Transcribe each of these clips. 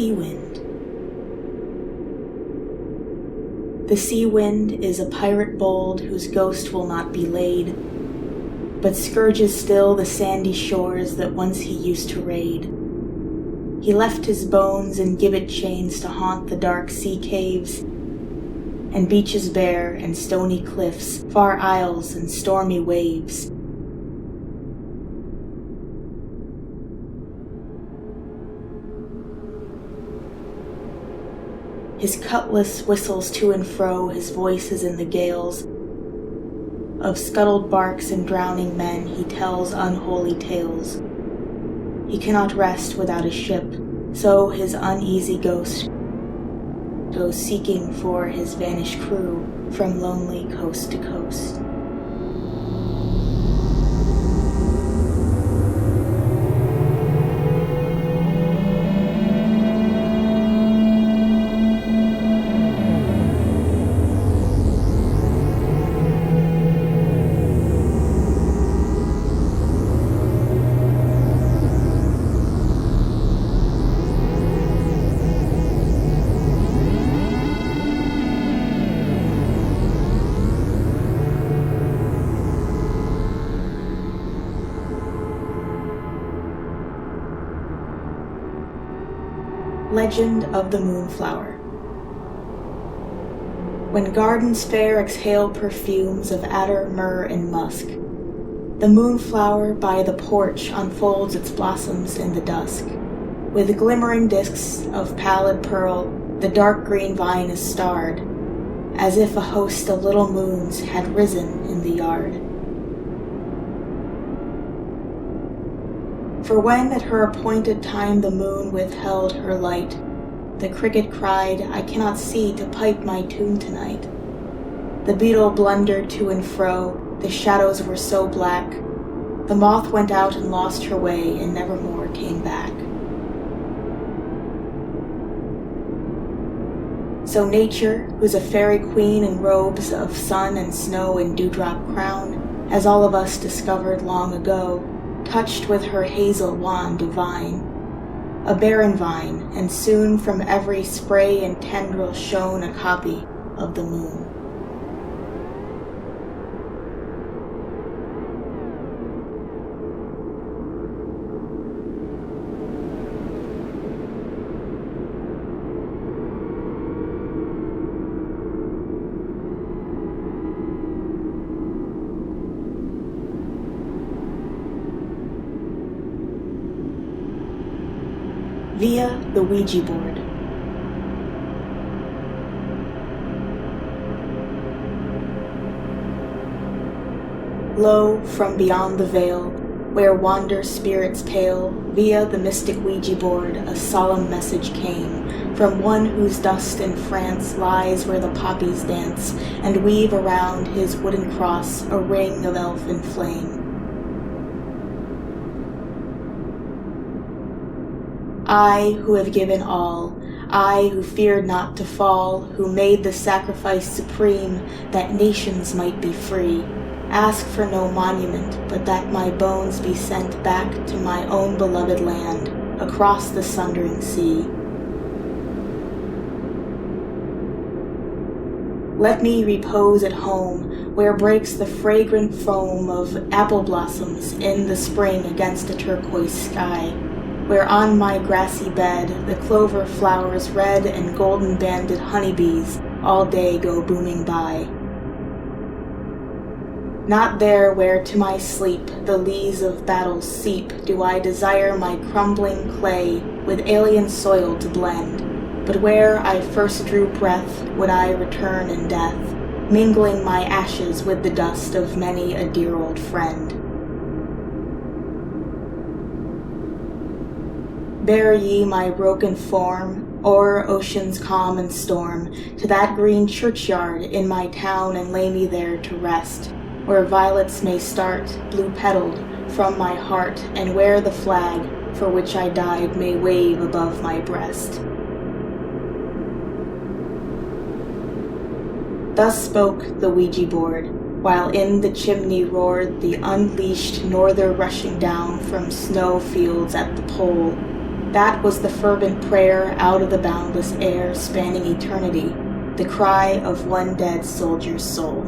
sea wind. The sea wind is a pirate bold whose ghost will not be laid, but scourges still the sandy shores that once he used to raid. He left his bones in gibbet chains to haunt the dark sea caves, and beaches bare and stony cliffs, far isles and stormy waves. His cutlass whistles to and fro, his voice is in the gales. Of scuttled barks and drowning men he tells unholy tales. He cannot rest without a ship, so his uneasy ghost goes seeking for his vanished crew from lonely coast to coast. Legend of the Moonflower. When gardens fair exhale perfumes of attar, myrrh, and musk, the moonflower by the porch unfolds its blossoms in the dusk. With glimmering discs of pallid pearl, the dark green vine is starred, as if a host of little moons had risen in the yard. For when at her appointed time the moon withheld her light, the cricket cried, "I cannot see to pipe my tune tonight." The beetle blundered to and fro, the shadows were so black, the moth went out and lost her way and nevermore came back. So nature, who's a fairy queen in robes of sun and snow and dewdrop crown, as all of us discovered long ago, touched with her hazel wand divine, a barren vine, and soon from every spray and tendril shone a copy of the moon. Via the Ouija Board. Lo, from beyond the veil, where wander spirits pale, via the mystic Ouija board a solemn message came, from one whose dust in France lies where the poppies dance, and weave around his wooden cross a ring of elfin flame. I who have given all, I who feared not to fall, who made the sacrifice supreme that nations might be free, ask for no monument, but that my bones be sent back to my own beloved land, across the sundering sea. Let me repose at home, where breaks the fragrant foam of apple blossoms in the spring against a turquoise sky, where on my grassy bed the clover flowers red and golden-banded honeybees all day go booming by. Not there where to my sleep the lees of battle seep do I desire my crumbling clay with alien soil to blend, but where I first drew breath would I return in death, mingling my ashes with the dust of many a dear old friend. Bear ye my broken form, o'er ocean's calm and storm, to that green churchyard in my town, and lay me there to rest, where violets may start, blue-petaled, from my heart, and where the flag for which I died may wave above my breast. Thus spoke the Ouija board, while in the chimney roared the unleashed norther rushing down from snow fields at the pole, That was the fervent prayer out of the boundless air spanning eternity, the cry of one dead soldier's soul.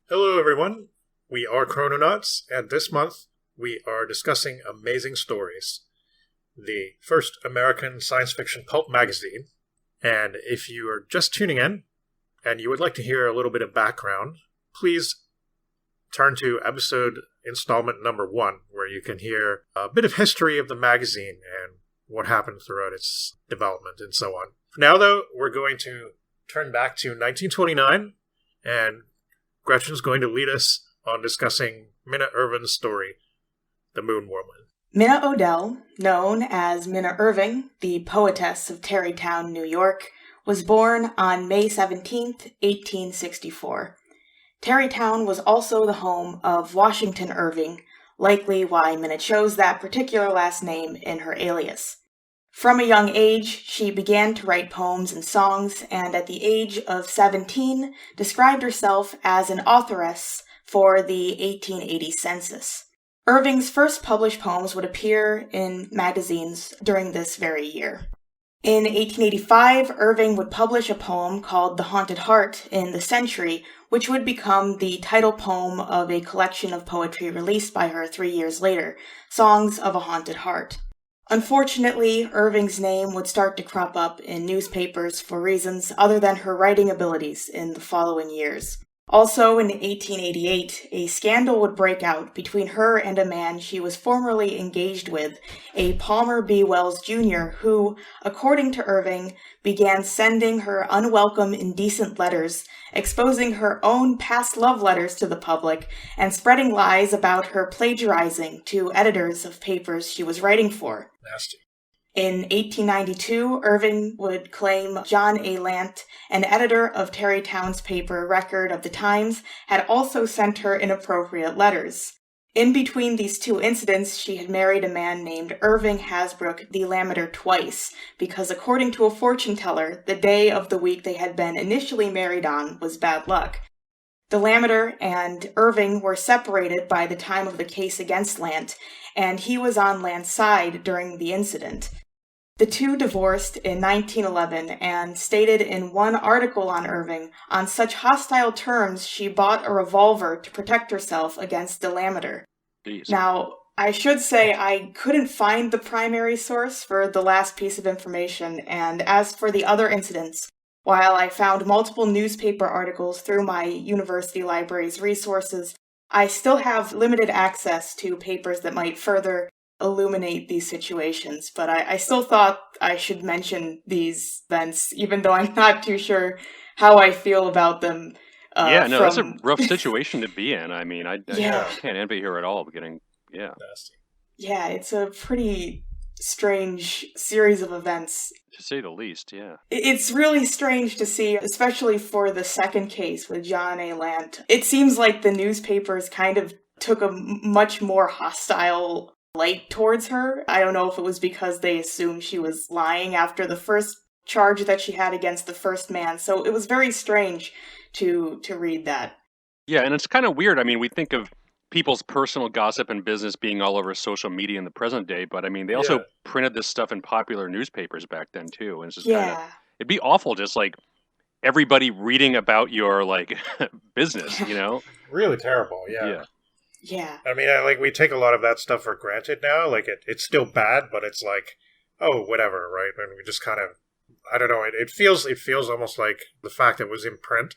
Hello everyone, we are Chrononauts, and this month we are discussing Amazing Stories, the first American science fiction pulp magazine. And if you are just tuning in, and you would like to hear a little bit of background, please turn to episode installment number 1, where you can hear a bit of history of the magazine and what happened throughout its development and so on. For now though, we're going to turn back to 1929, and Gretchen's going to lead us on discussing Minna Irving's story, The Moon Woman. Minna Odell, known as Minna Irving, the poetess of Tarrytown, New York, was born on May 17, 1864. Tarrytown was also the home of Washington Irving, likely why Minna chose that particular last name in her alias. From a young age, she began to write poems and songs, and at the age of 17, described herself as an authoress for the 1880 census. Irving's first published poems would appear in magazines during this very year. In 1885, Irving would publish a poem called The Haunted Heart in the Century, which would become the title poem of a collection of poetry released by her 3 years later, Songs of a Haunted Heart. Unfortunately, Irving's name would start to crop up in newspapers for reasons other than her writing abilities in the following years. Also, in 1888, a scandal would break out between her and a man she was formerly engaged with, a Palmer B. Wells Jr., who, according to Irving, began sending her unwelcome, indecent letters, exposing her own past love letters to the public, and spreading lies about her plagiarizing to editors of papers she was writing for. Nasty. In 1892, Irving would claim John A. Lant, an editor of Tarrytown's paper Record of the Times, had also sent her inappropriate letters. In between these two incidents, she had married a man named Irving Hasbrook the Lammeter twice, because according to a fortune teller, the day of the week they had been initially married on was bad luck. The Lammeter and Irving were separated by the time of the case against Lant, and he was on Lant's side during the incident. The two divorced in 1911 and stated in one article on Irving, on such hostile terms she bought a revolver to protect herself against the Lammeter. Jeez. Now, I should say I couldn't find the primary source for the last piece of information, and as for the other incidents, while I found multiple newspaper articles through my university library's resources, I still have limited access to papers that might further illuminate these situations, but I still thought I should mention these events, even though I'm not too sure how I feel about them. That's a rough situation to be in. I mean, I Yeah. can't envy her at all. Nasty. Yeah, it's a pretty strange series of events. To say the least, yeah. It's really strange to see, especially for the second case with John A. Lant. It seems like the newspapers kind of took a much more hostile light towards her. I don't know if it was because they assumed she was lying after the first charge that she had against the first man, so it was very strange to read that. Yeah, and it's kind of weird. I mean, we think of people's personal gossip and business being all over social media in the present day, but I mean, they also printed this stuff in popular newspapers back then too, and it's just it'd be awful just like everybody reading about your like business, you know? Really terrible, yeah. Yeah. I mean, we take a lot of that stuff for granted now. Like, it's still bad, but it's like, oh, whatever, right? And we just kind of, I don't know, it feels almost like the fact that it was in print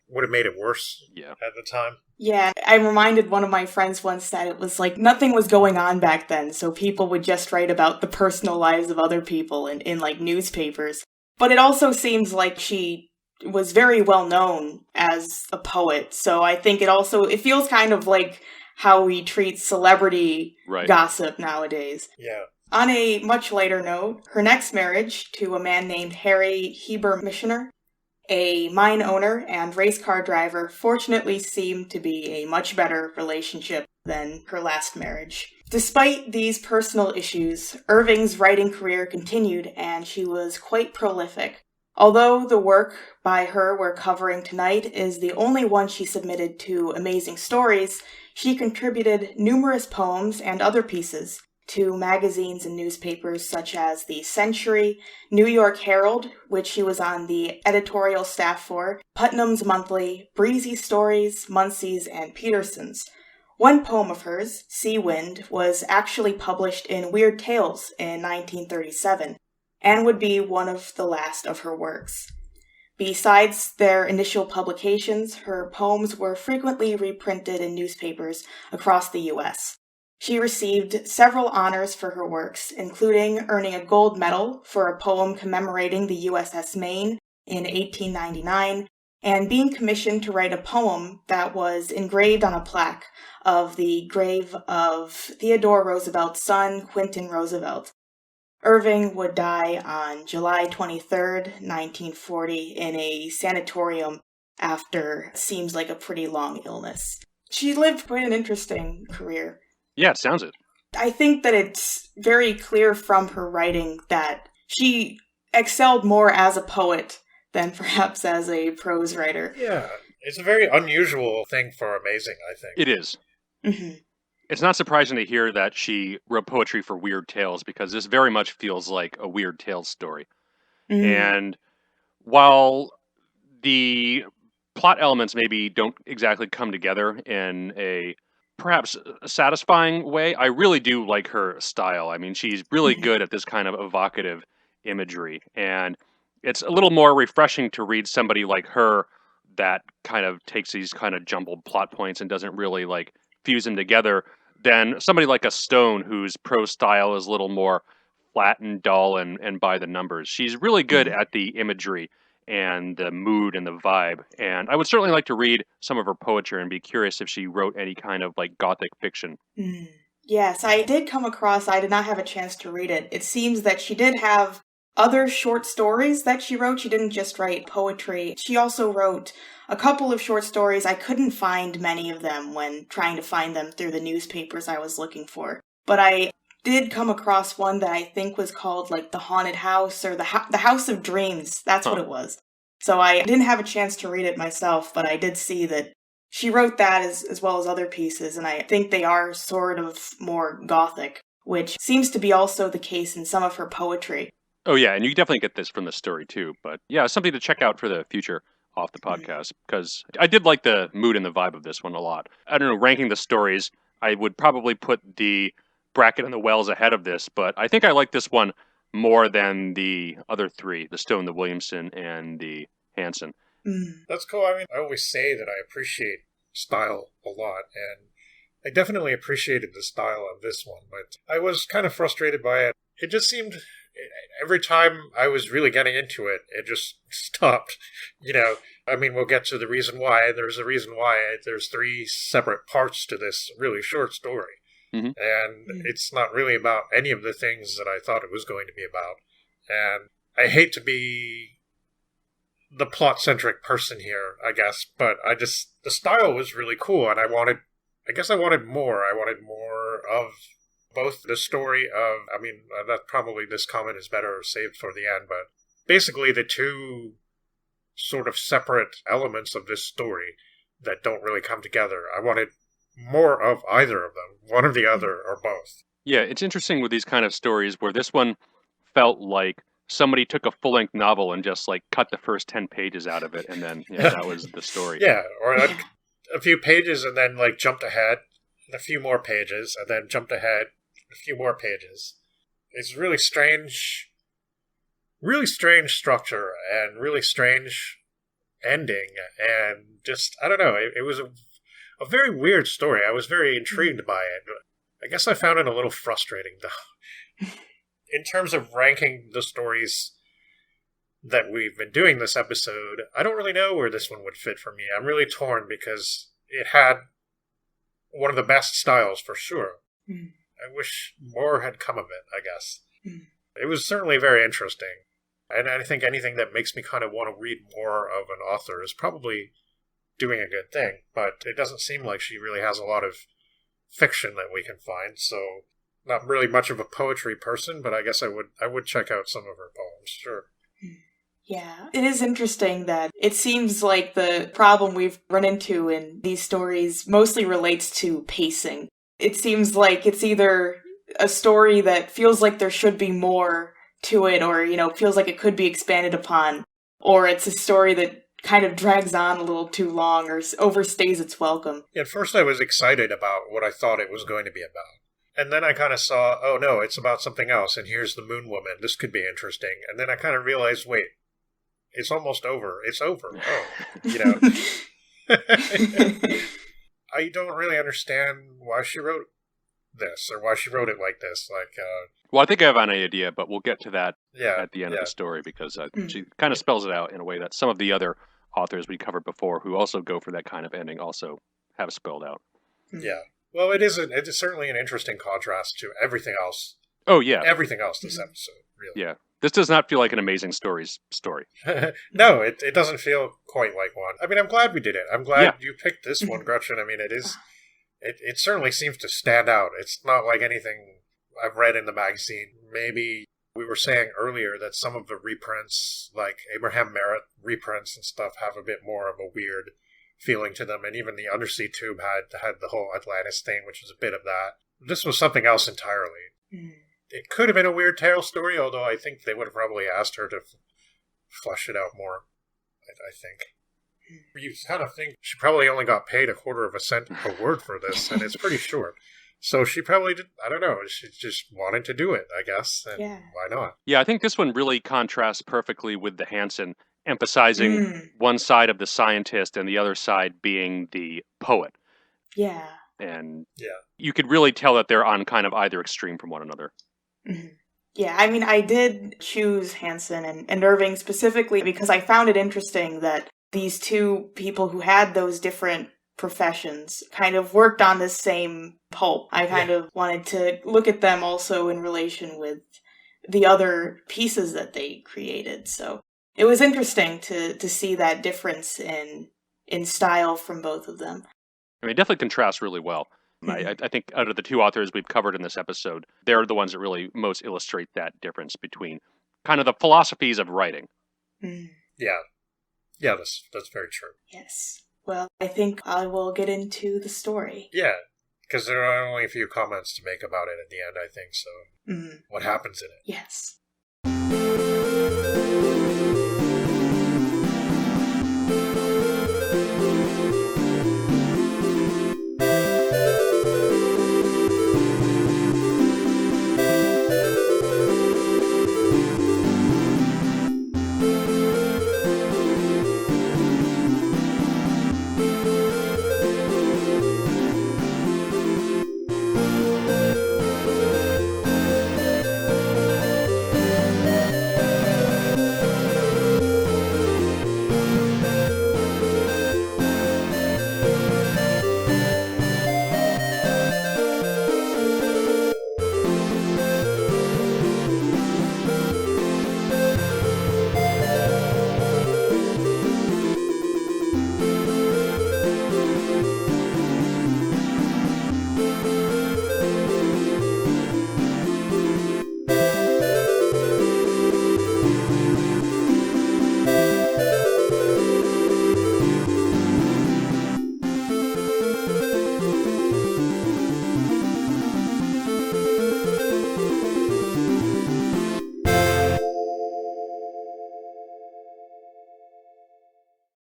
would have made it worse at the time. Yeah, I reminded one of my friends once that it was like nothing was going on back then, so people would just write about the personal lives of other people in like newspapers. But it also seems like she was very well known as a poet, so I think it feels kind of like how we treat celebrity gossip nowadays. Yeah. On a much lighter note, her next marriage to a man named Harry Heber Missioner, a mine owner and race car driver, fortunately seemed to be a much better relationship than her last marriage. Despite these personal issues, Irving's writing career continued and she was quite prolific. Although the work by her we're covering tonight is the only one she submitted to Amazing Stories, she contributed numerous poems and other pieces to magazines and newspapers such as the Century, New York Herald, which she was on the editorial staff for, Putnam's Monthly, Breezy Stories, Munsey's, and Peterson's. One poem of hers, Sea Wind, was actually published in Weird Tales in 1937, and would be one of the last of her works. Besides their initial publications, her poems were frequently reprinted in newspapers across the U.S. She received several honors for her works, including earning a gold medal for a poem commemorating the USS Maine in 1899, and being commissioned to write a poem that was engraved on a plaque of the grave of Theodore Roosevelt's son, Quentin Roosevelt. Irving would die on July 23rd, 1940, in a sanatorium after seems like a pretty long illness. She lived quite an interesting career. Yeah, it sounds it. I think that it's very clear from her writing that she excelled more as a poet than perhaps as a prose writer. Yeah, it's a very unusual thing for Amazing, I think. It is. Mm-hmm. It's not surprising to hear that she wrote poetry for Weird Tales, because this very much feels like a Weird Tales story. Mm-hmm. And while the plot elements maybe don't exactly come together in a perhaps a satisfying way, I really do like her style. I mean, she's really good at this kind of evocative imagery, and it's a little more refreshing to read somebody like her that kind of takes these kind of jumbled plot points and doesn't really like fuse them together than somebody like a Stone, whose prose style is a little more flat and dull and by the numbers. She's really good at the imagery and the mood and the vibe. And I would certainly like to read some of her poetry and be curious if she wrote any kind of like gothic fiction. Yes, I did come across, I did not have a chance to read it. It seems that she did have other short stories that she wrote. She didn't just write poetry. She also wrote a couple of short stories. I couldn't find many of them when trying to find them through the newspapers I was looking for. But I did come across one that I think was called like The Haunted House or the House of Dreams. That's what it was. So I didn't have a chance to read it myself, but I did see that she wrote that as well as other pieces, and I think they are sort of more gothic, which seems to be also the case in some of her poetry. Oh yeah, and you definitely get this from the story too, but yeah, something to check out for the future off the podcast, because I did like the mood and the vibe of this one a lot. I don't know, ranking the stories, I would probably put the Bracket and the Wells ahead of this, but I think I like this one more than the other three, the Stone, the Williamson, and the Hanson. That's cool. I mean, I always say that I appreciate style a lot, and I definitely appreciated the style of this one, but I was kind of frustrated by it. It just seemed, every time I was really getting into it, it just stopped. You know, I mean, we'll get to the reason why. There's a reason why. There's 3 separate parts to this really short story. And it's not really about any of the things that I thought it was going to be about. And I hate to be the plot-centric person here, I guess, but the style was really cool, and I wanted more. I wanted more of both the story of, I mean, that probably this comment is better saved for the end, but basically the 2 sort of separate elements of this story that don't really come together. I wanted more of either of them, one or the other, or both. Yeah, it's interesting with these kind of stories where this one felt like somebody took a full-length novel and just like cut the first 10 pages out of it, and then that was the story. Yeah, or a few pages and then like jumped ahead a few more pages and then jumped ahead a few more pages. It's really strange structure and really strange ending, and just, I don't know, it was a very weird story. I was very intrigued by it. I guess I found it a little frustrating, though. In terms of ranking the stories that we've been doing this episode, I don't really know where this one would fit for me. I'm really torn because it had one of the best styles for sure. I wish more had come of it, I guess. It was certainly very interesting. And I think anything that makes me kind of want to read more of an author is probably doing a good thing. But it doesn't seem like she really has a lot of fiction that we can find. So not really much of a poetry person, but I guess I would check out some of her poems, sure. Yeah, it is interesting that it seems like the problem we've run into in these stories mostly relates to pacing. It seems like it's either a story that feels like there should be more to it or, feels like it could be expanded upon, or it's a story that kind of drags on a little too long or overstays its welcome. At first I was excited about what I thought it was going to be about. And then I kind of saw, oh no, it's about something else, and here's the Moon Woman. This could be interesting. And then I kind of realized, wait, it's almost over. It's over. I don't really understand why she wrote this or why she wrote it like this. Well, I think I have an idea, but we'll get to that at the end of the story because she kind of spells it out in a way that some of the other authors we covered before who also go for that kind of ending also have spelled out. Yeah. Well, it is certainly an interesting contrast to everything else. Oh, yeah. Everything else this episode, really. Yeah. This does not feel like an Amazing Stories story. No, it doesn't feel quite like one. I mean, I'm glad we did it. I'm glad you picked this one, Gretchen. I mean, it certainly seems to stand out. It's not like anything I've read in the magazine. Maybe we were saying earlier that some of the reprints, like Abraham Merritt reprints and stuff, have a bit more of a weird feeling to them. And even the Undersea Tube had the whole Atlantis thing, which was a bit of that. This was something else entirely. It could have been a weird tale story, although I think they would have probably asked her to flesh it out more, I think. You kind of think she probably only got paid 1/4 cent a word for this, and it's pretty short. So she probably did, I don't know, she just wanted to do it, I guess, and why not? Yeah, I think this one really contrasts perfectly with the Hansen, emphasizing one side of the scientist and the other side being the poet. Yeah. And you could really tell that they're on kind of either extreme from one another. Yeah, I mean, I did choose Hansen and Irving specifically because I found it interesting that these two people who had those different professions kind of worked on this same pulp. I kind of wanted to look at them also in relation with the other pieces that they created. So it was interesting to see that difference in style from both of them. I mean, it definitely contrasts really well. I think out of the two authors we've covered in this episode, they're the ones that really most illustrate that difference between kind of the philosophies of writing. Yeah, that's very true. Yes. Well, I think I will get into the story. Yeah, because there are only a few comments to make about it at the end, I think, so what happens in it? Yes.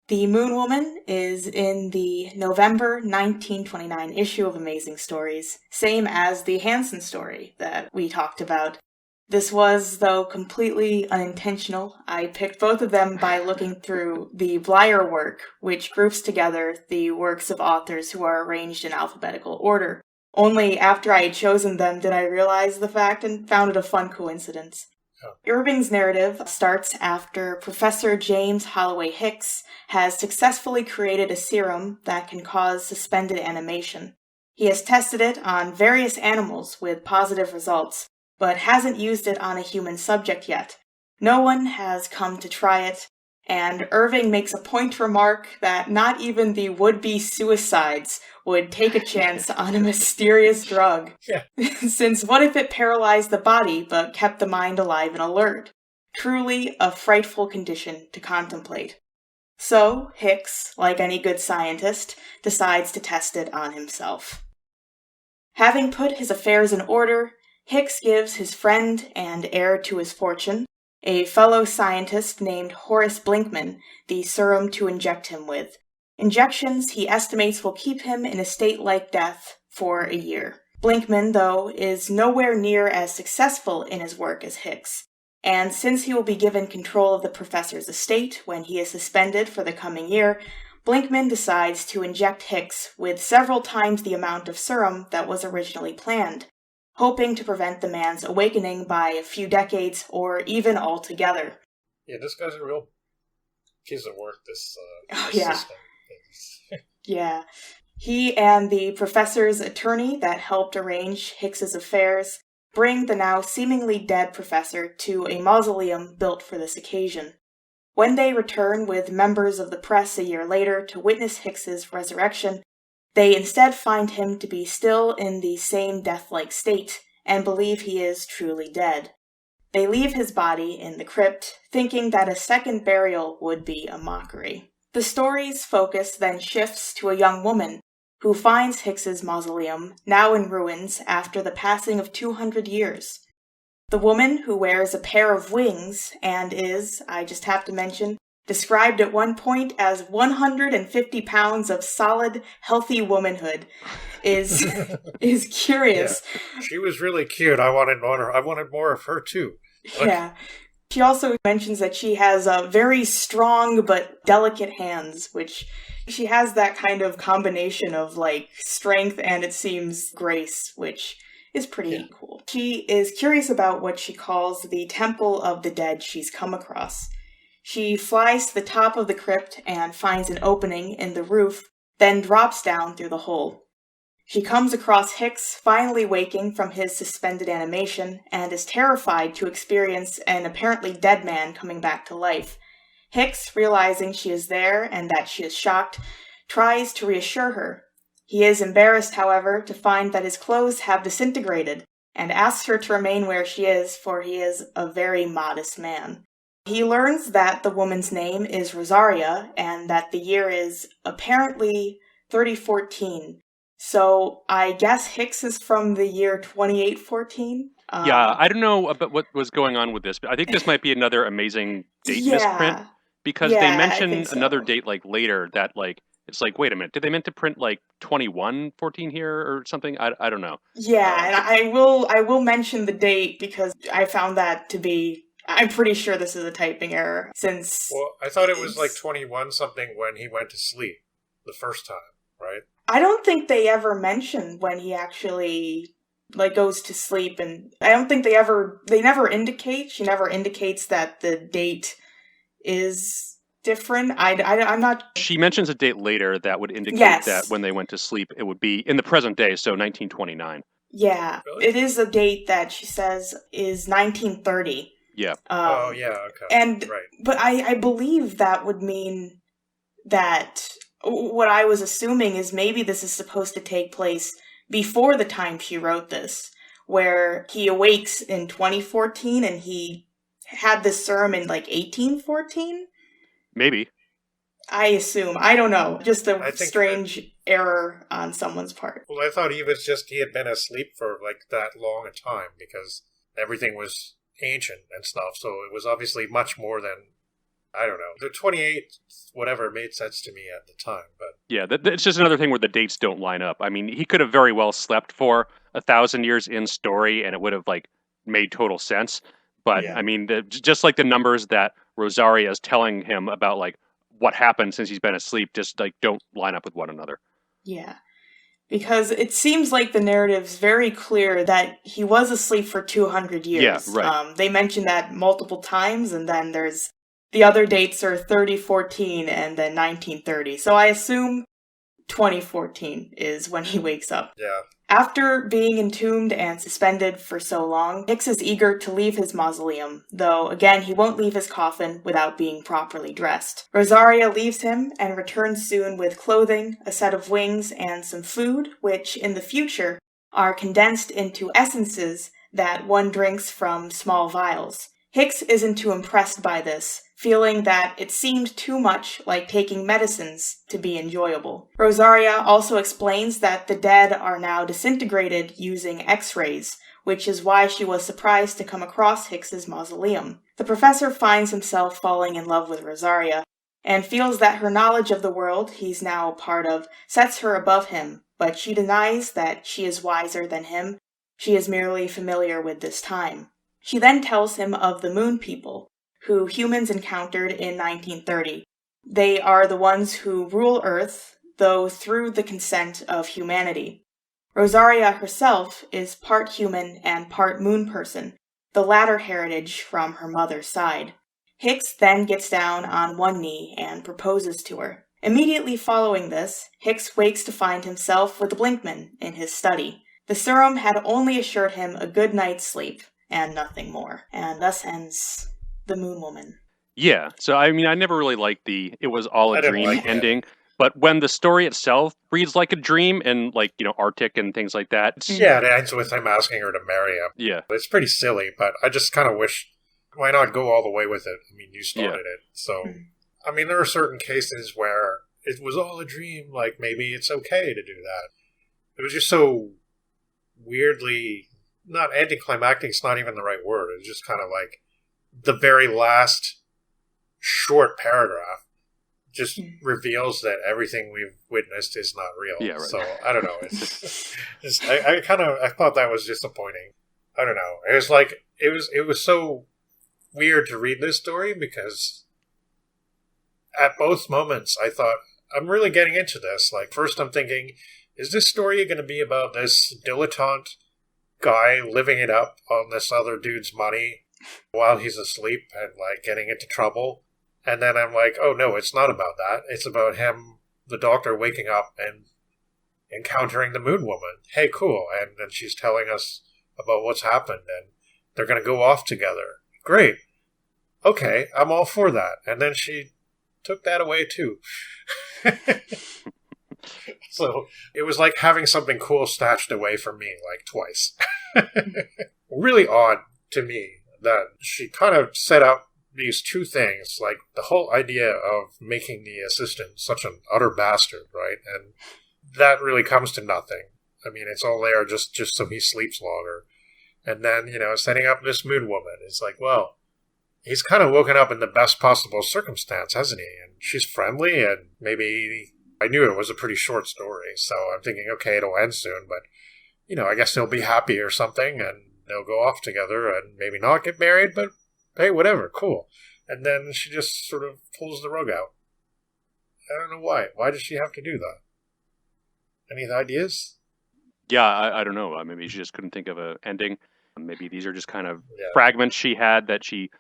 The Moon Woman is in the November 1929 issue of Amazing Stories, same as the Hansen story that we talked about. This was, though, completely unintentional. I picked both of them by looking through the Bleiler work, which groups together the works of authors who are arranged in alphabetical order. Only after I had chosen them did I realize the fact and found it a fun coincidence. Oh. Irving's narrative starts after Professor James Holloway Hicks has successfully created a serum that can cause suspended animation. He has tested it on various animals with positive results, but hasn't used it on a human subject yet. No one has come to try it, and Irving makes a point to remark that not even the would-be suicides would take a chance on a mysterious drug. Yeah. Since what if it paralyzed the body but kept the mind alive and alert? Truly a frightful condition to contemplate. So, Hicks, like any good scientist, decides to test it on himself. Having put his affairs in order, Hicks gives his friend and heir to his fortune, a fellow scientist named Horace Blinkman, the serum to inject him with. Injections he estimates will keep him in a state like death for a year. Blinkman, though, is nowhere near as successful in his work as Hicks, and since he will be given control of the professor's estate when he is suspended for the coming year, Blinkman decides to inject Hicks with several times the amount of serum that was originally planned, hoping to prevent the man's awakening by a few decades or even altogether. Yeah, this guy's a real piece of work, this yeah. system. Yeah. He and the professor's attorney that helped arrange Hicks's affairs bring the now seemingly dead professor to a mausoleum built for this occasion. When they return with members of the press a year later to witness Hicks's resurrection, they instead find him to be still in the same death-like state and believe he is truly dead. They leave his body in the crypt, thinking that a second burial would be a mockery. The story's focus then shifts to a young woman who finds Hicks's mausoleum, now in ruins after the passing of 200 years. The woman, who wears a pair of wings and is, I just have to mention, described at one point as 150 pounds of solid, healthy womanhood, is curious. Yeah. She was really cute. I wanted more of her too. Yeah. She also mentions that she has very strong but delicate hands, which she has that kind of combination of like strength and it seems grace, which is pretty cool. She is curious about what she calls the Temple of the Dead she's come across. She flies to the top of the crypt and finds an opening in the roof, then drops down through the hole. She comes across Hicks finally waking from his suspended animation and is terrified to experience an apparently dead man coming back to life. Hicks, realizing she is there and that she is shocked, tries to reassure her. He is embarrassed, however, to find that his clothes have disintegrated and asks her to remain where she is, for he is a very modest man. He learns that the woman's name is Rosaria and that the year is apparently 3014. So I guess Hicks is from the year 2814. Yeah, I don't know about what was going on with this, but I think this might be another amazing date misprint because they mention another date like later that like it's like, wait a minute, did they meant to print like 2114 here or something? I don't know. Yeah, and I will mention the date because I found that to be, I'm pretty sure this is a typing error since. Well, I thought it was like 21 something when he went to sleep the first time, right? I don't think they ever mention when he actually like goes to sleep, and I don't think they never indicate. She never indicates that the date is different. I'm not. She mentions a date later that would indicate that when they went to sleep, it would be in the present day, so 1929. Yeah, really? It is a date that she says is 1930. Yeah. Oh yeah, okay. And right. But I believe that would mean that. What I was assuming is maybe this is supposed to take place before the time she wrote this, where he awakes in 2014 and he had this serum in like 1814? Maybe. I assume. I don't know. Just a strange error on someone's part. Well, I thought he had been asleep for like that long a time because everything was ancient and stuff, so it was obviously much more than, I don't know. The 28, whatever, made sense to me at the time, but yeah, it's just another thing where the dates don't line up. I mean, he could have very well slept for 1,000 years in story, and it would have like made total sense. But Yeah. I mean, just like the numbers that Rosaria is telling him about, like, what happened since he's been asleep, just like don't line up with one another. Yeah. Because it seems like the narrative's very clear that he was asleep for 200 years. Yeah, right. They mention that multiple times, and then there's the other dates are 3014 and then 1930. So I assume 2014 is when he wakes up. Yeah. After being entombed and suspended for so long, Hicks is eager to leave his mausoleum, though again he won't leave his coffin without being properly dressed. Rosaria leaves him and returns soon with clothing, a set of wings, and some food, which in the future are condensed into essences that one drinks from small vials. Hicks isn't too impressed by this, feeling that it seemed too much like taking medicines to be enjoyable. Rosaria also explains that the dead are now disintegrated using X-rays, which is why she was surprised to come across Hicks's mausoleum. The professor finds himself falling in love with Rosaria, and feels that her knowledge of the world he's now a part of sets her above him, but she denies that she is wiser than him. She is merely familiar with this time. She then tells him of the Moon People, who humans encountered in 1930. They are the ones who rule Earth, though through the consent of humanity. Rosaria herself is part human and part moon person, the latter heritage from her mother's side. Hicks then gets down on one knee and proposes to her. Immediately following this, Hicks wakes to find himself with the Blinkman in his study. The serum had only assured him a good night's sleep, and nothing more. And thus ends The Moon Woman. Yeah, so I mean, I never really liked the "it was all a dream" ending, but when the story itself reads like a dream and, like, you know, Arctic and things like that. Yeah, it ends with him asking her to marry him. Yeah. It's pretty silly, but I just kind of wish, why not go all the way with it? I mean, you started it. So, I mean, there are certain cases where it was all a dream, like maybe it's okay to do that. It was just so weirdly, not anticlimactic, it's not even the right word. It was just kind of like the very last short paragraph just reveals that everything we've witnessed is not real. Yeah, right. So I don't know. I thought that was disappointing. I don't know. It was like it was so weird to read this story because at both moments I thought, I'm really getting into this. Like, first I'm thinking, is this story going to be about this dilettante guy living it up on this other dude's money while he's asleep and, like, getting into trouble? And then I'm like, oh no, it's not about that. It's about him, the doctor, waking up and encountering the Moon Woman. Hey, cool. And then she's telling us about what's happened and they're going to go off together. Great. Okay, I'm all for that. And then she took that away too. So it was like having something cool stashed away from me, like, twice. Really odd to me that she kind of set up these two things, like the whole idea of making the assistant such an utter bastard, right? And that really comes to nothing. I mean, it's all there just so he sleeps longer. And then, you know, setting up this Moon Woman. It's like, well, he's kind of woken up in the best possible circumstance, hasn't he? And she's friendly, and maybe, I knew it was a pretty short story, so I'm thinking, okay, it'll end soon, but, you know, I guess they'll be happy or something, and they'll go off together and maybe not get married, but hey, whatever, cool. And then she just sort of pulls the rug out. I don't know why. Why does she have to do that? Any ideas? Yeah, I don't know. Maybe she just couldn't think of an ending. Maybe these are just kind of fragments she had that she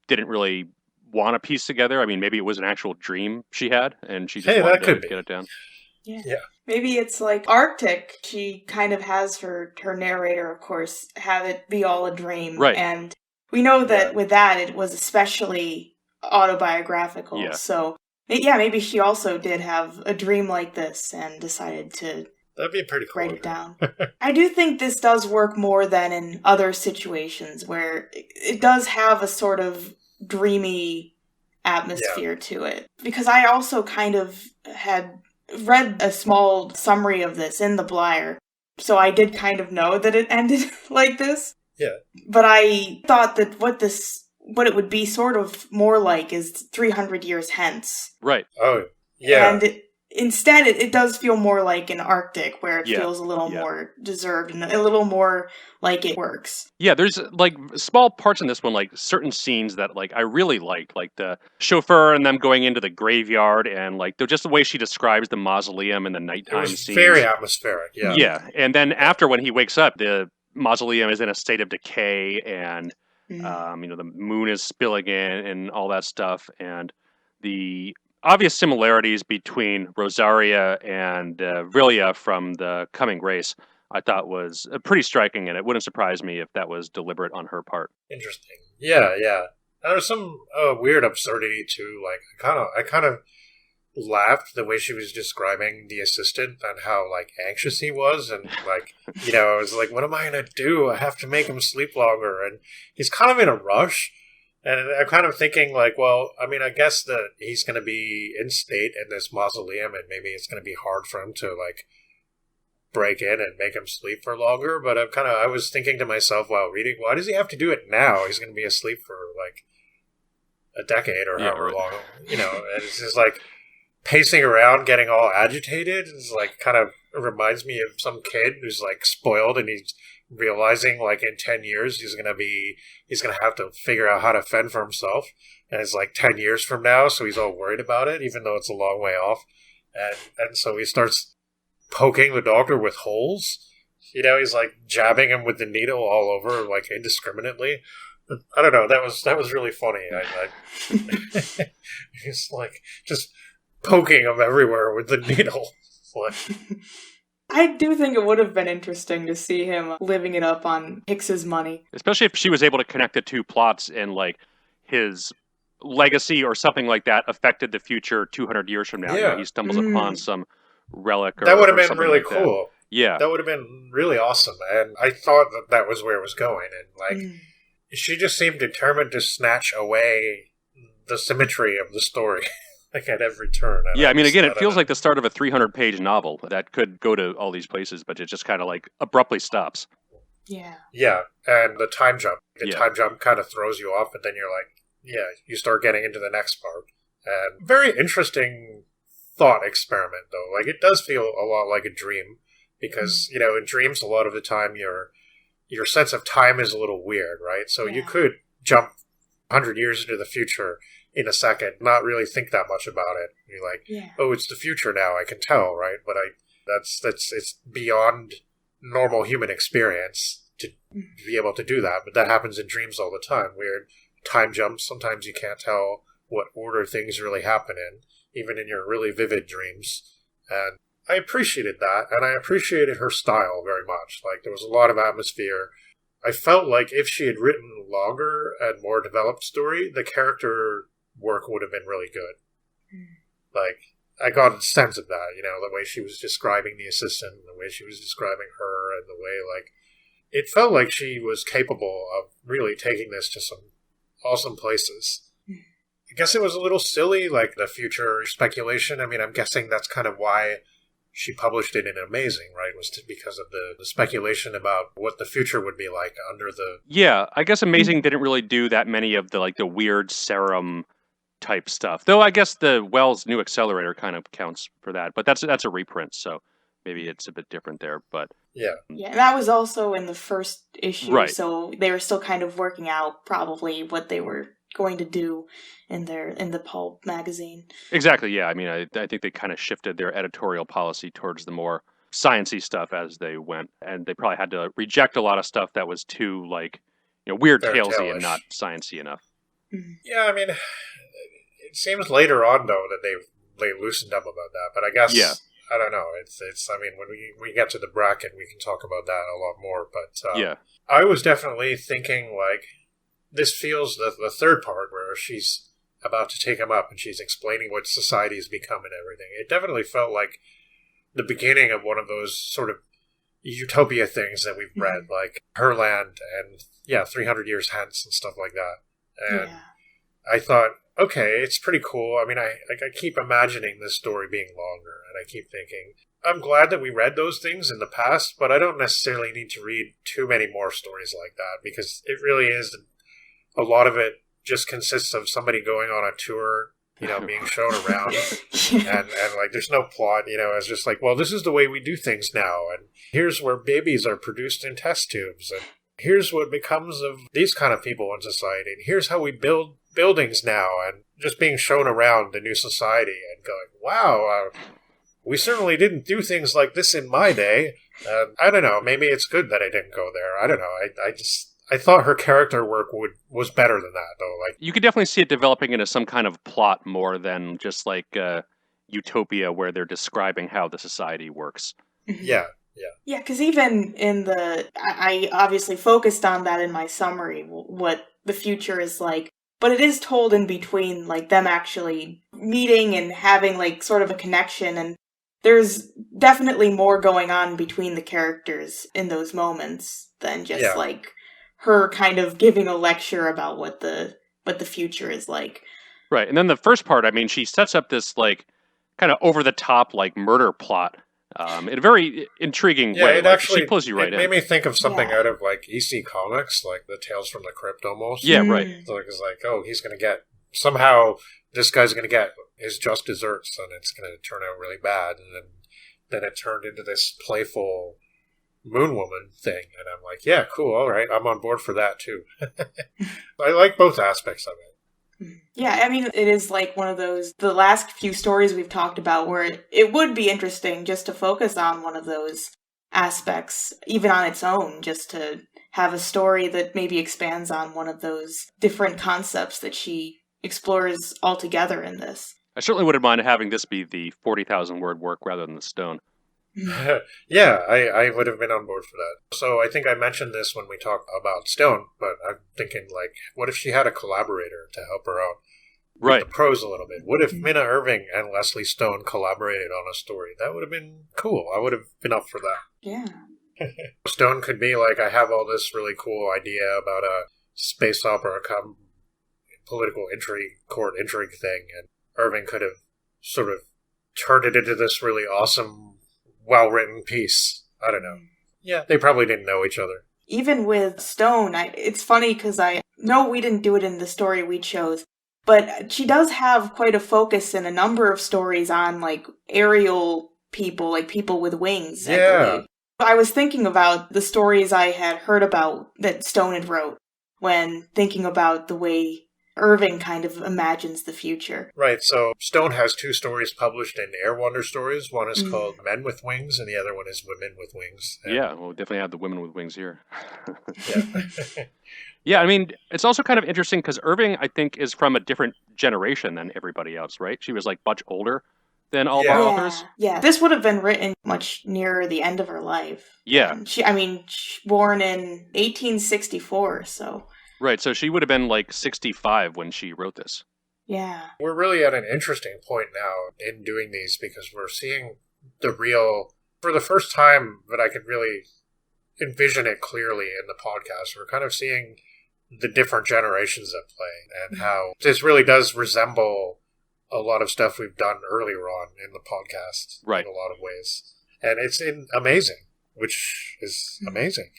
didn't really want to piece together. I mean, maybe it was an actual dream she had, and she just wanted to get it down. Yeah. Maybe it's like Arctic. She kind of has her narrator, of course, have it be all a dream. Right. And we know that with that, it was especially autobiographical. Yeah. So, yeah, maybe she also did have a dream like this and decided to That'd be pretty cool. Write it down. I do think this does work more than in other situations where it does have a sort of dreamy atmosphere to it. Because I also kind of had read a small summary of this in the Bleiler, so I did kind of know that it ended like this. Yeah. But I thought that what it would be sort of more like is 300 years hence. Right. Oh, yeah. And instead, it does feel more like an Arctic, where it feels a little more deserved and a little more like it works. Yeah, there's like small parts in this one, like certain scenes that like I really like the chauffeur and them going into the graveyard, and like just the way she describes the mausoleum and the nighttime scenes. Very atmospheric, yeah. Yeah, and then after when he wakes up, the mausoleum is in a state of decay, and the moon is spilling in and all that stuff, and the obvious similarities between Rosaria and Villia from the Coming Race, I thought was pretty striking, and it wouldn't surprise me if that was deliberate on her part. Interesting. Yeah. There was some weird absurdity too. Like I kind of laughed the way she was describing the assistant and how like anxious he was, and like I was like, what am I gonna do? I have to make him sleep longer, and he's kind of in a rush. And I'm kind of thinking, like, well, I mean, I guess that he's going to be in state in this mausoleum, and maybe it's going to be hard for him to, like, break in and make him sleep for longer. But I was thinking to myself while reading, why does he have to do it now? He's going to be asleep for, like, a decade or however long, and it's just, like, pacing around, getting all agitated. It's, like, kind of reminds me of some kid who's, like, spoiled, and he's realizing like in 10 years he's gonna have to figure out how to fend for himself, and it's like 10 years from now, so he's all worried about it even though it's a long way off, and so he starts poking the doctor with holes. He's like jabbing him with the needle all over, like indiscriminately. I don't know, that was really funny. I he's like just poking him everywhere with the needle. Like, I do think it would have been interesting to see him living it up on Hicks's money. Especially if she was able to connect the two plots, and like his legacy or something like that affected the future 200 years from now. Yeah. He stumbles upon some relic or that would have been something really like cool. That. Yeah. That would have been really awesome. And I thought that was where it was going. And like, she just seemed determined to snatch away the symmetry of the story. Like at every turn. I mean, again, it feels like the start of a 300-page novel that could go to all these places, but it just kind of like abruptly stops. Yeah. Yeah, and the time jump. The time jump kind of throws you off, but then you're like, you start getting into the next part. And very interesting thought experiment, though. Like, it does feel a lot like a dream, because, in dreams, a lot of the time, your sense of time is a little weird, right? So you could jump 100 years into the future in a second, not really think that much about it. You're like, oh, it's the future now, I can tell, right? But it's beyond normal human experience to be able to do that. But that happens in dreams all the time. Weird time jumps. Sometimes you can't tell what order things really happen in, even in your really vivid dreams. And I appreciated that, and I appreciated her style very much. Like, there was a lot of atmosphere. I felt like if she had written a longer and more developed story, the character work would have been really good. Like, I got a sense of that, the way she was describing the assistant, and the way she was describing her, and the way, like, it felt like she was capable of really taking this to some awesome places. I guess it was a little silly, like the future speculation. I mean, I'm guessing that's kind of why she published it in Amazing, right? Was because of the speculation about what the future would be like under the... Yeah, I guess Amazing didn't really do that many of the weird serum type stuff. Though I guess the Wells New Accelerator kind of counts for that. But that's a reprint, so maybe it's a bit different there. But yeah, that was also in the first issue, right. So they were still kind of working out probably what they were going to do in the pulp magazine. Exactly, yeah. I mean, I think they kind of shifted their editorial policy towards the more science-y stuff as they went, and they probably had to reject a lot of stuff that was too weird talesy and not sciencey enough. Yeah, I mean, it seems later on though that they loosened up about that, but I guess I don't know. It's I mean, when we get to the bracket, we can talk about that a lot more. But I was definitely thinking like, this feels the third part where she's about to take him up and she's explaining what society has become and everything. It definitely felt like the beginning of one of those sort of utopia things that we've read, like Herland and 300 Years Hence and stuff like that. And I thought, okay, it's pretty cool. I mean, I keep imagining this story being longer, and I keep thinking, I'm glad that we read those things in the past, but I don't necessarily need to read too many more stories like that, because it really is, a lot of it just consists of somebody going on a tour being shown around. and like, there's no plot, it's just like, well, this is the way we do things now. And here's where babies are produced in test tubes. And here's what becomes of these kind of people in society. And here's how we build buildings now. And just being shown around the new society and going, wow, we certainly didn't do things like this in my day. I don't know. Maybe it's good that I didn't go there. I don't know. I thought her character work was better than that, though. Like, you could definitely see it developing into some kind of plot more than just like Utopia, where they're describing how the society works. Yeah. Yeah, because even in I obviously focused on that in my summary, what the future is like. But it is told in between, like, them actually meeting and having, like, sort of a connection. And there's definitely more going on between the characters in those moments than just, like, her kind of giving a lecture about what the future is like. Right. And then the first part, I mean, she sets up this, like, kind of over-the-top, like, murder plot in a very intriguing way. It actually, she pulls you right in. It made me think of something out of, like, EC Comics, like the Tales from the Crypt almost. Yeah, right. So it's like, oh, he's going to get, somehow this guy's going to get his just desserts, and it's going to turn out really bad. And then it turned into this playful Moon Woman thing, and I'm like, yeah, cool, all right, I'm on board for that too. I like both aspects of it. Yeah, I mean, it is like one of those, the last few stories we've talked about, where it would be interesting just to focus on one of those aspects, even on its own, just to have a story that maybe expands on one of those different concepts that she explores altogether in this. I certainly wouldn't mind having this be the 40,000 word work rather than the Stone. Yeah, I would have been on board for that. So I think I mentioned this when we talked about Stone, but I'm thinking, like, what if she had a collaborator to help her out with the prose a little bit? What if Minna Irving and Leslie Stone collaborated on a story? That would have been cool. I would have been up for that. Yeah. Stone could be like, I have all this really cool idea about a space opera political intrigue, court intrigue thing, and Irving could have sort of turned it into this really awesome, well-written piece. I don't know. Yeah, they probably didn't know each other. Even with Stone, it's funny because I know we didn't do it in the story we chose, but she does have quite a focus in a number of stories on, like, aerial people, like people with wings. Yeah. I was thinking about the stories I had heard about that Stone had wrote when thinking about the way Irving kind of imagines the future. Right, so Stone has two stories published in Air Wonder Stories. One is called Men with Wings, and the other one is Women with Wings. And yeah, we'll definitely have the Women with Wings here. Yeah. Yeah, I mean, it's also kind of interesting because Irving, I think, is from a different generation than everybody else, right? She was, like, much older than all of our authors. Yeah, this would have been written much nearer the end of her life. Yeah. She born in 1864, so... Right, so she would have been like 65 when she wrote this. Yeah. We're really at an interesting point now in doing these because we're seeing the real, for the first time that I could really envision it clearly in the podcast, we're kind of seeing the different generations at play and how this really does resemble a lot of stuff we've done earlier on in the podcast in a lot of ways. And it's amazing, which is amazing.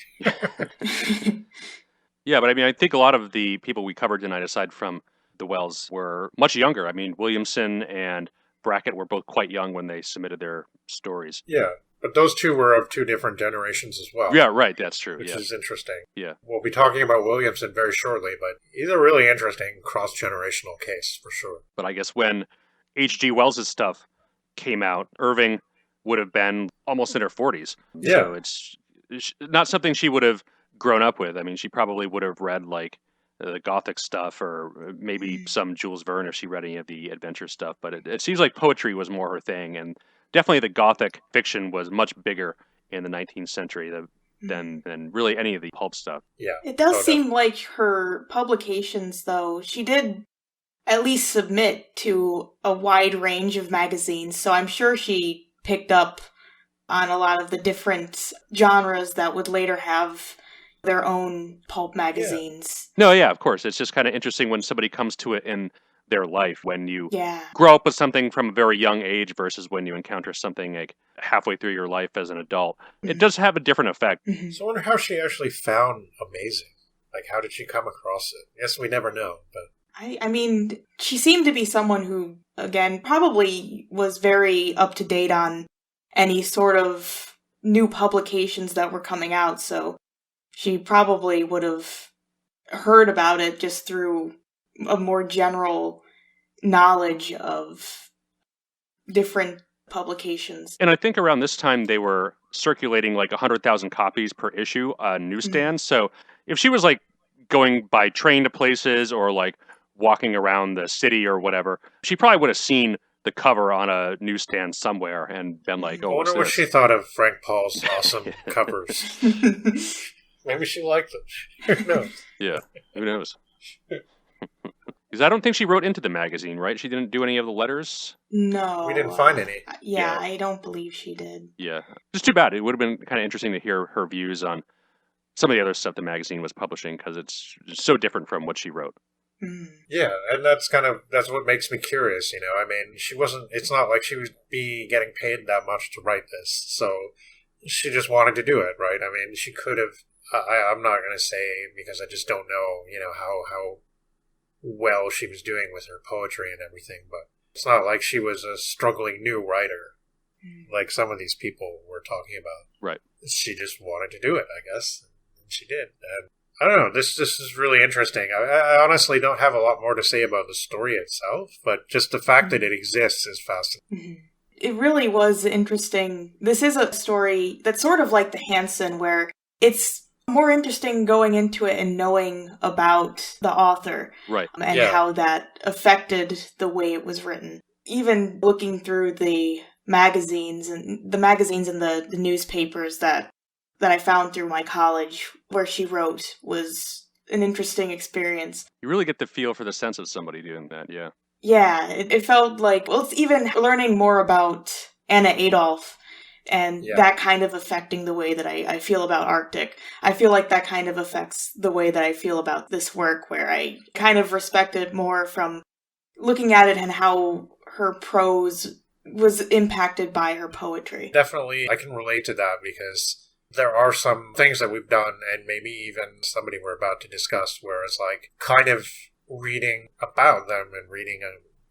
Yeah, but I mean, I think a lot of the people we covered tonight, aside from the Wells, were much younger. I mean, Williamson and Brackett were both quite young when they submitted their stories. Yeah, but those two were of two different generations as well. Yeah, right, that's true. Which is interesting. Yeah. We'll be talking about Williamson very shortly, but he's a really interesting cross-generational case, for sure. But I guess when H.G. Wells' stuff came out, Irving would have been almost in her 40s. Yeah. So it's not something she would have grown up with. I mean, she probably would have read, like, the Gothic stuff or maybe some Jules Verne if she read any of the adventure stuff. But it seems like poetry was more her thing. And definitely the Gothic fiction was much bigger in the 19th century than really any of the pulp stuff. Yeah. It does seem like her publications, though, she did at least submit to a wide range of magazines. So I'm sure she picked up on a lot of the different genres that would later have their own pulp magazines. No, yeah, of course. It's just kind of interesting when somebody comes to it in their life, when you Yeah. grow up with something from a very young age versus when you encounter something like halfway through your life as an adult. It does have a different effect. So I wonder how she actually found Amazing. Like, how did she come across it? Yes, we never know, but... I mean, she seemed to be someone who, again, probably was very up to date on any sort of new publications that were coming out, so she probably would have heard about it just through a more general knowledge of different publications. And I think around this time they were circulating like 100,000 copies per issue on newsstands. So if she was like going by train to places or like walking around the city or whatever, she probably would have seen the cover on a newsstand somewhere and been like, oh, I wonder what she thought of Frank Paul's awesome covers. Maybe she liked it. Who knows? Yeah, who knows? Because I don't think she wrote into the magazine, right? She didn't do any of the letters? No. We didn't find any. Yeah, I don't believe she did. Yeah. It's too bad. It would have been kind of interesting to hear her views on some of the other stuff the magazine was publishing, because it's so different from what she wrote. Yeah, and that's what makes me curious, you know. I mean, it's not like she would be getting paid that much to write this, so she just wanted to do it, right? I mean, she could have, I'm not going to say, because I just don't know, you know, how well she was doing with her poetry and everything, but it's not like she was a struggling new writer, like some of these people we're talking about. Right. She just wanted to do it, I guess, and she did, and I don't know, this is really interesting. I honestly don't have a lot more to say about the story itself, but just the fact that it exists is fascinating. It really was interesting. This is a story that's sort of like the Hansen, where it's more interesting going into it and knowing about the author. Right. And how that affected the way it was written. Even looking through the magazines and the newspapers that I found through my college where she wrote was an interesting experience. You really get the feel for the sense of somebody doing that, yeah. Yeah, it felt like, well, it's even learning more about Anna Adolph and that kind of affecting the way that I feel about Arctic. I feel like that kind of affects the way that I feel about this work, where I kind of respect it more from looking at it and how her prose was impacted by her poetry. Definitely, I can relate to that because there are some things that we've done, and maybe even somebody we're about to discuss, where it's like kind of reading about them and reading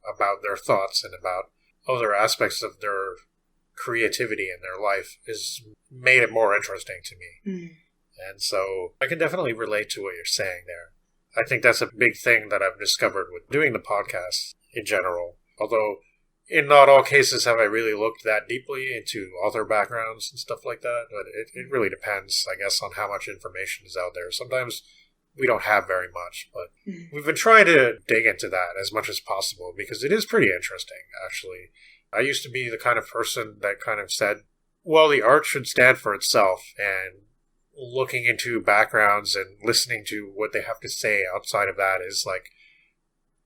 about their thoughts and about other aspects of their creativity in their life has made it more interesting to me. And so I can definitely relate to what you're saying there. I think that's a big thing that I've discovered with doing the podcast in general. Although in not all cases have I really looked that deeply into author backgrounds and stuff like that, but it really depends, I guess, on how much information is out there. Sometimes we don't have very much, but we've been trying to dig into that as much as possible because it is pretty interesting, actually. I used to be the kind of person that kind of said, well, the art should stand for itself, and looking into backgrounds and listening to what they have to say outside of that is like,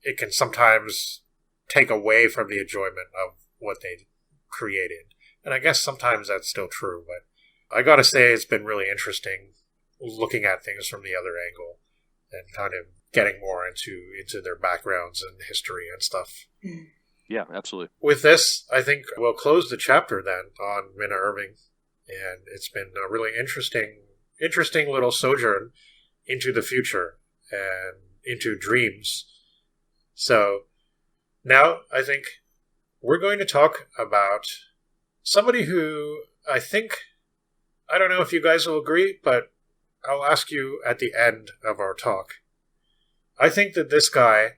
it can sometimes take away from the enjoyment of what they created. And I guess sometimes that's still true, but I gotta say it's been really interesting looking at things from the other angle and kind of getting more into their backgrounds and history and stuff. Yeah, absolutely. With this, I think we'll close the chapter then on Minna Irving. And it's been a really interesting little sojourn into the future and into dreams. So now I think we're going to talk about somebody who I don't know if you guys will agree, but I'll ask you at the end of our talk. I think that this guy,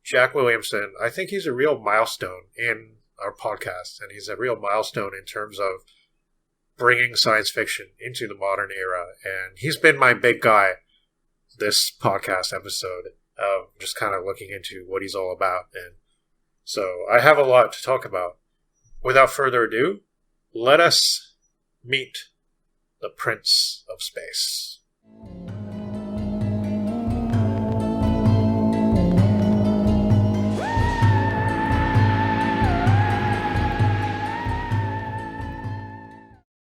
Jack Williamson, I think he's a real milestone in our podcast, and he's a real milestone in terms of bringing science fiction into the modern era. And he's been my big guy this podcast episode of just kind of looking into what he's all about. And so I have a lot to talk about. Without further ado, let us meet the Prince of Space.